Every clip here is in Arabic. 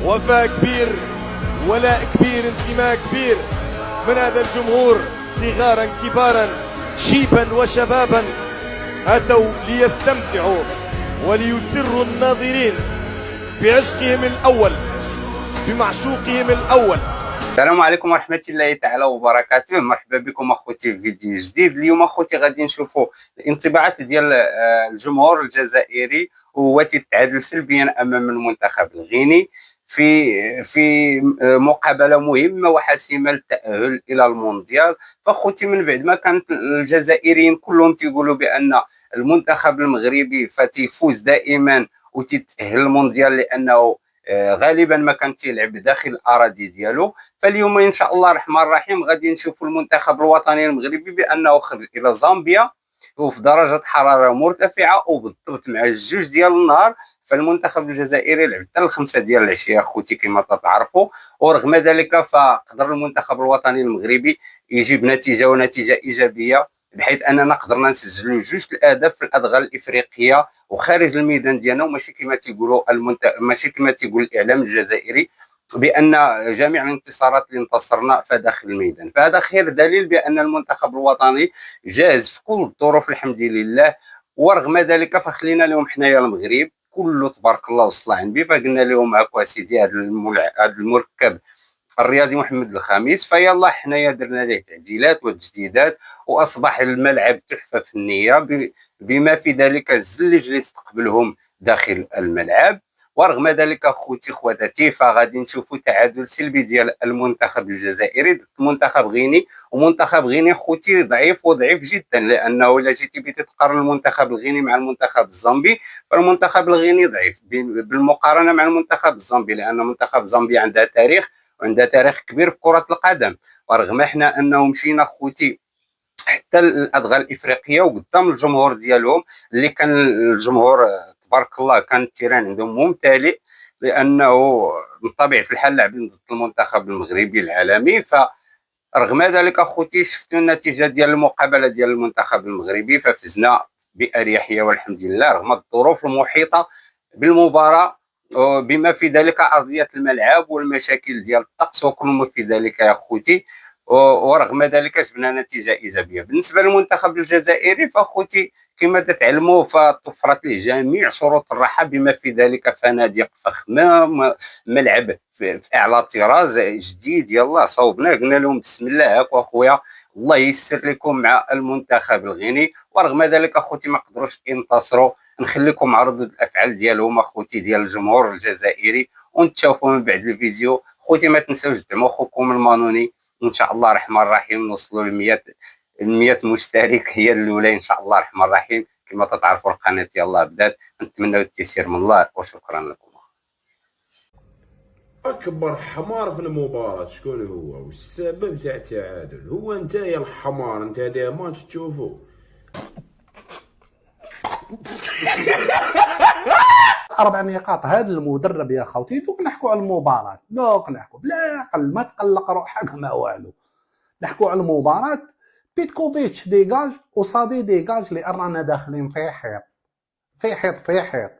وفاء كبير، ولاء كبير، انتماء كبير من هذا الجمهور، صغارا كبارا شيبا وشبابا أتوا ليستمتعوا وليسروا الناظرين بعشقهم الأول، بمعشوقهم الأول. السلام عليكم ورحمة الله تعالى وبركاته. مرحبا بكم اخوتي في فيديو جديد. اليوم اخوتي غادي نشوفوا الانطباعات ديال الجمهور الجزائري وهو تتعادل سلبيا امام المنتخب الغيني في مقابله مهمه وحاسمه للتاهل الى المونديال. فاخوتي من بعد ما كانت الجزائريين كلهم تيقولوا بان المنتخب المغربي فتيفوز دائما وتتاهل المونديال لانه غالبا ما كان تيلعب داخل الاراضي ديالو، فاليوم ان شاء الله الرحمن الرحيم غادي نشوفوا المنتخب الوطني المغربي بانه خرج الى زامبيا وفي درجه حراره مرتفعه وبالضبط مع الجوج ديال النهار. فالمنتخب الجزائري لعب حتى الخمسة ديال العشيه اخوتي كما تعرفوا، ورغم ذلك فقدر المنتخب الوطني المغربي يجيب نتيجه ونتيجه ايجابيه، بحيث اننا قدرنا نسجلوا جوج الاهداف في الادغال الافريقيه وخارج الميدان ديالنا، وماشي كما تيقولوا ماشي كما تيقول الاعلام الجزائري بان جميع الانتصارات اللي انتصرنا فداخل الميدان. فهذا خير دليل بان المنتخب الوطني جاهز في كل الظروف الحمد لله. ورغم ذلك فخلينا لهم حنايا المغرب كله تبارك الله وصلى به، فقلنا لهم هاكا سيدي هذا المركب الرياضي محمد الخامس، فيلا حنايا درنا ليه تعديلات وتجديدات واصبح الملعب تحفه فنيه بما في ذلك الزلج اللي استقبلهم داخل الملعب. ورغم ذلك اخوتي خواتاتي فغادي نشوفوا تعادل سلبي ديال المنتخب الجزائري ضد منتخب غيني، ومنتخب غيني خوتي ضعيف وضعيف جدا، لانه الا جيتي بغيتي تقارن المنتخب الغيني مع المنتخب الزامبي فالمنتخب الغيني ضعيف بالمقارنه مع المنتخب الزامبي، لان المنتخب الزامبي عندها تاريخ وعندها تاريخ كبير في كره القدم. ورغم احنا انه مشينا خوتي حتى الادغال الافريقيه وقدام الجمهور ديالهم اللي كان الجمهور تبارك الله كان التيران عندهم ممتلئ، لانه بطبيعه الحال لاعبين ضد المنتخب المغربي العالمي. فرغم ذلك اخوتي شفتوا النتيجه ديال المقابله ديال المنتخب المغربي ففزنا باريحيه والحمد لله رغم الظروف المحيطه بالمباراه بما في ذلك ارضيه الملعب والمشاكل ديال الطقس وكل ما في ذلك يا اخوتي. ورغم ذلك جبنا نتيجه ايجابيه. بالنسبه للمنتخب الجزائري فاخوتي كما تتعلموا فتوفرت له جميع شروط الراحه بما في ذلك فنادق فخمه، ملعب في اعلى طراز جديد. يلا صوبنا قلنا لهم بسم الله هاك اخويا الله ييسر لكم مع المنتخب الغيني. ورغم ذلك اخوتي ما قدروش ينتصروا. نخليكم مع ردود الافعال ديالهم اخوتي ديال الجمهور الجزائري ونتشوفوا من بعد الفيديو. خوتي ما تنساوش تدعموا اخوكم المانوني، ان شاء الله الرحمن الرحيم نوصلوا ل 100 مشترك هي الاولى ان شاء الله الرحمن الرحيم. كما تعرفوا القناه يلاه بدات، نتمنى التيسير من الله وشكرا لكم. اكبر حمار في المباراه شكون هو والسبب تاع التعادل؟ هو انت يا الحمار، انت هذا ماتش تشوفوا 4 نقاط. هذا المدرب يا خوتي دوك نحكوا على المباراه، دوك نحكوا بلا عقل، ما تقلق روحك ما والو. نحكوا على المباراه. بيتكوفيتش ديجاج وصادي ديجاج لاننا داخلين في حيط في حيط في حيط.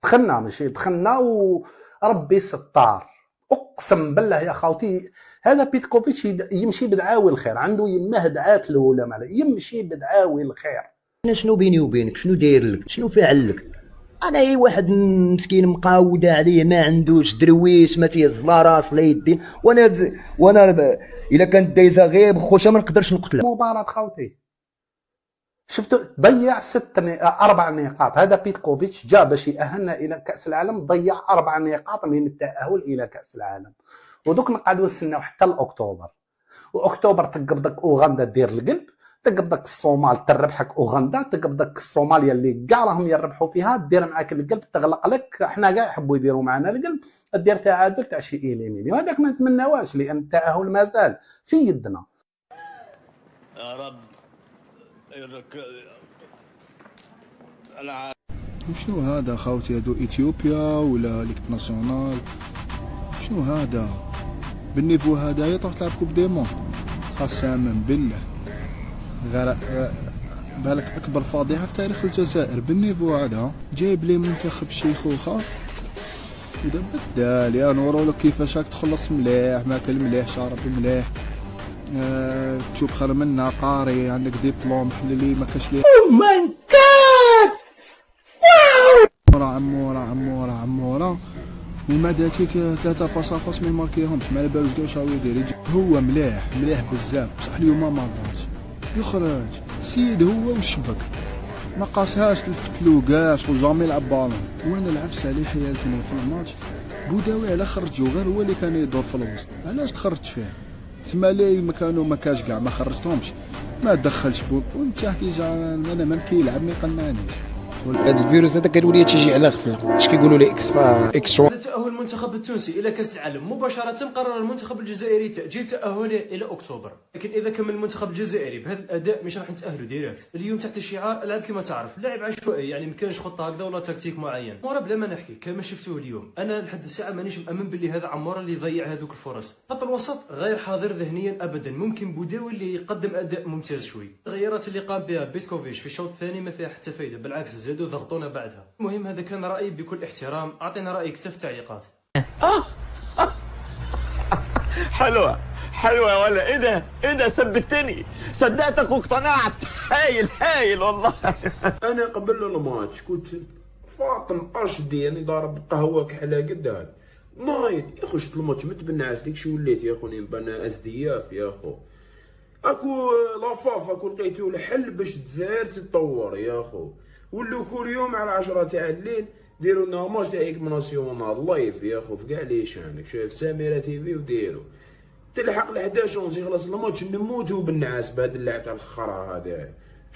دخلنا ماشي دخلنا وربي ستار. اقسم بالله يا خوتي هذا بيتكوفيتش يمشي بدعاوي الخير، عنده يمه دعات له ولا ما يمشي بدعاوي الخير. شنو بيني وبينك؟ شنو داير لك؟ شنو فاعل لك؟ انا اي واحد مسكين مقاوده عليه ما عندوش درويش ما تيهز لا راس لا يدين، وانا الا كانت دايزه غير خوشا ما نقدرش نقتلها. مباراه خوتي شفتوا ضيع 4 نقاط. هذا بيتكوفيتش جا باش يأهلنا الى كاس العالم، ضيع 4 نقاط من التاهل الى كاس العالم. ودوك نقعدوا نستناو حتى لاكتوبر، واكتوبر تقبضك اوغندا دير القلب، تقبضك الصومال تربحك اوغندا، تقبضك الصوماليا اللي كاع راهم يربحوا فيها دير معاك القلب تغلق لك. احنا كاع يحبوا يديروا معنا القلب، دير تعادل تاع شي ايليميني، وهذاك ما نتمناوهاش لان التاهل مازال في يدنا. يا رب شنو هذا خاوتي؟ هادو اثيوبيا ولا ليكيب ناسيونال؟ شنو هذا بالنيفو هذايا تروح تلعب كوب دي موند؟ قسما بالله غير بالك اكبر فضيحه في تاريخ الجزائر بالنيفو هذا. جايب لي منتخب شيخوخه ودابا دال يا نورولك كيفاش راك تخلص مليح، ماكل مليح، شارب مليح، تشوف خير منا، قاري، عندك ديبلوم، اللي ما كاش ليه عمورة وماداتك 3 فاصافاس ما يماركيهمش، ما على بالوش كاع شاو يدير. هو مليح بزاف، بصح اليوم ما مرضاش يخرج سيد هو والشبك، ما قاسهاش الفتلو كاش وجامي يلعب بالون. وانا لعب سالي حياتنا في الماتش، بوداوي على خرجو غير هو اللي كان يدور في الوسط، علاش تخرجت فيه؟ تما لي ما كاش كاع ما خرجتهمش، ما دخلش وانت ديجا انا ما كيلعب ما يقنعنيش. هذا الفيروس هذا كيولي تيجي على غفله، اش كيقولوا لي اكسترا. تأهل المنتخب التونسي إلى كأس العالم مباشرة، قرر المنتخب الجزائري تأجيل تأهله إلى أكتوبر، لكن إذا كمل المنتخب الجزائري بهذا الأداء مش راح نتأهلوا ديريكت. اليوم تحت الشعار العب كما تعرف، لاعب عشوائي، يعني ما كانش خطة هكذا ولا تكتيك معين. عمورة بلا ما نحكي كما شفتوه اليوم، أنا لحد الساعة مانيش مأمن باللي هذا عمورة اللي يضيع هذوك الفرص. خط الوسط غير حاضر ذهنيا أبدا، ممكن بوداوي اللي يقدم أداء ممتاز شوي. التغييرات اللي قام بها بيتكوفيتش في الشوط الثاني ما فيها حتى فايدة، بالعكس زادوا ضغطونا بعدها. المهم هذا كان رأيي بكل احترام، أعطينا رأيك في التعليقات. حلوة ولا ايه ده ثبتني، صدقتك واقتنعت. هايل والله. انا قبل الماتش كنت فاطم اشدي يعني ضارب قهوه كحلا قدام نايض يا اخو. شفت الماتش متبنعس ديك شي وليت يا اخو نبنى ازدياف يا اخو. اكو لافاف اكو لقيتو الحل باش الجزائر تتطور يا اخو. ولو كل يوم على 10 تاع الليل ديروا لنا ماتش تاع ايكيب ناسيونال لايف يا اخو في كاع لي شانك، شايف ساميره تي في وديروا تلحق ل 11 ونص يخلص الماتش نموتوا بالنعاس بهذا اللاعب تاع الخرا هذا.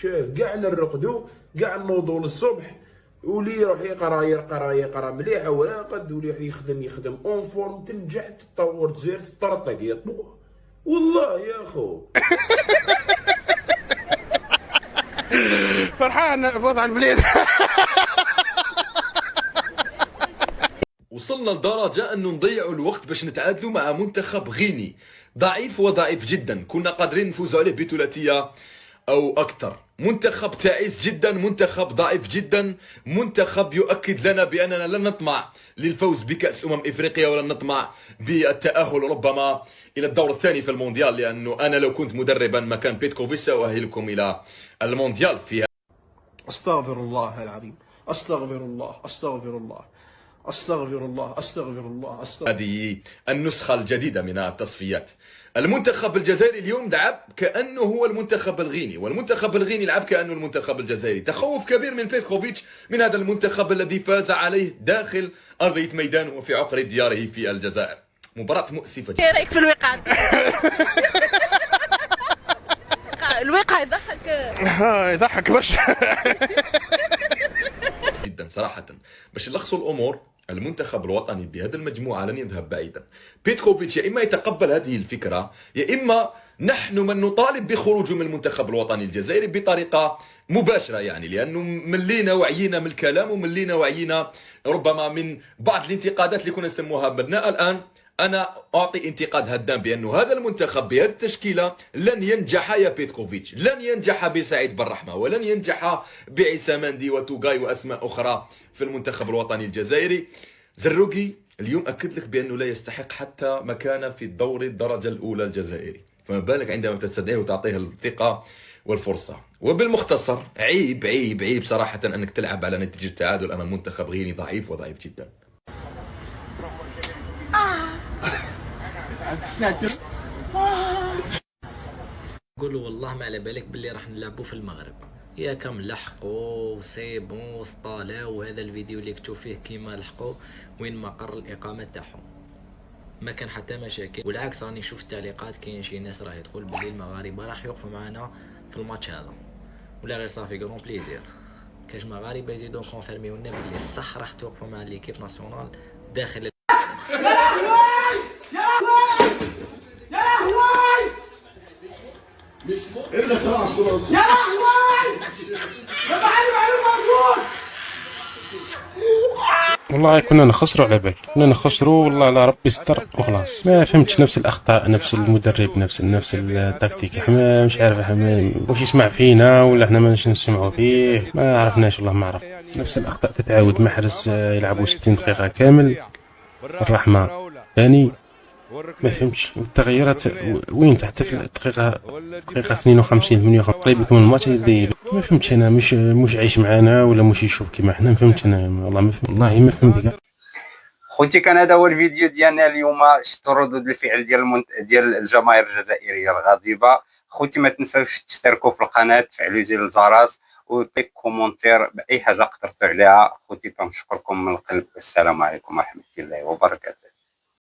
شايف كاع نرقدوا كاع نوضوا للصبح، واللي يروح يقرا مليح ولا قد واللي يخدم اون فورم، تنجح تطور تزير تطرطق يا والله يا اخو. فرحان بوضع البلاد. وصلنا لدرجة أنه نضيعوا الوقت باش نتعادلوا مع منتخب غيني ضعيف وضعيف جدا، كنا قادرين نفوزوا عليه بثلاثية أو أكثر. منتخب تعيس جدا، منتخب ضعيف جدا، منتخب يؤكد لنا بأننا لن نطمع للفوز بكأس إفريقيا ولن نطمع بالتأهل ربما إلى الدور الثاني في المونديال، لأنه أنا لو كنت مدربا مكان بيتكوفيتش سأؤهلكم إلى المونديال فيها. استغفر الله العظيم، استغفر الله. هذه النسخة الجديدة من التصفيات. المنتخب الجزائري اليوم لعب كأنه هو المنتخب الغيني، والمنتخب الغيني لعب كأنه المنتخب الجزائري. تخوف كبير من بيتكوفيتش من هذا المنتخب الذي فاز عليه داخل أرضية ميدان وفي عقر دياره في الجزائر. مباراة مؤسفة جدا. ايه رأيك في الوقعة؟ الوقعة يضحك برشا جدا صراحة. باش نلخصوا الأمور، المنتخب الوطني بهذه المجموعة لن يذهب بعيدا. بيتكوفيتش يا إما يتقبل هذه الفكرة، يا إما نحن من نطالب بخروجه من المنتخب الوطني الجزائري بطريقة مباشرة، يعني لأنه ملينا وعينا من الكلام وملينا وعينا ربما من بعض الانتقادات اللي كنا نسموها بناء. الآن أنا أعطي انتقاد هدام بأنه هذا المنتخب بهذه التشكيلة لن ينجح يا بيتكوفيتش، لن ينجح بسعيد بالرحمة، ولن ينجح بعيسى مندي وتوغاي وأسماء أخرى في المنتخب الوطني الجزائري. زروقي اليوم أكد لك بأنه لا يستحق حتى مكانه في الدور الدرجة الأولى الجزائري، فما بالك عندما تستدعيه وتعطيه الثقة والفرصة. وبالمختصر عيب عيب عيب صراحة أنك تلعب على نتيجة التعادل أمام منتخب غيني ضعيف وضعيف جدا. قولوا والله ما على بالك باللي راح نلعبوا في المغرب، يا كم لحقوا سي بون وسطالاو، وهذا الفيديو اللي كتبوا فيه كيما لحقوا وين مقر الإقامة تاعهم، ما كان حتى مشاكل. والعكس راني شفت التعليقات كاين شي ناس راهي تقول باللي المغاربه راح يوقفوا معنا في الماتش هذا، ولا غير صافي كرون بليزير كاش مغاربه يزيدوا كونفيرميو لنا باللي صح راح توقفوا مع ليكيب ناسيونال داخل. والله كنا نخسروا على بالك، كنا نخسروا والله على ربي يستر وخلاص. ما فهمتش نفس الاخطاء، نفس المدرب، نفس التكتيك. احنا مش عارف احنا واش يسمع فينا ولا احنا ماناش نسمعوا فيه، ما عرفناش والله ما عرف. نفس الاخطاء تتعاود. محرز يلعبوا 60 دقيقه كامل الرحمة. يعني ما فهمتش التغيرات وين تحت الدقيقة 52 58 قريب يكون الماتش يدير. ما فهمتش انا، مش عايش معانا ولا مش يشوف كيما حنا. ما فهمتش انا والله ما فهمت، والله ما فهمت كاع. خوتي كان هذا هو الفيديو ديالنا اليوم. شفتوا ردود الفعل ديال الجماهير الجزائريه الغاضبه. خوتي ما تنساوش تشتركوا في القناه، تفعلوا زر الجرس وتيك كومونتير باي حاجه قدرتوا عليها. خوتي كنشكركم من القلب. السلام عليكم ورحمه الله وبركاته.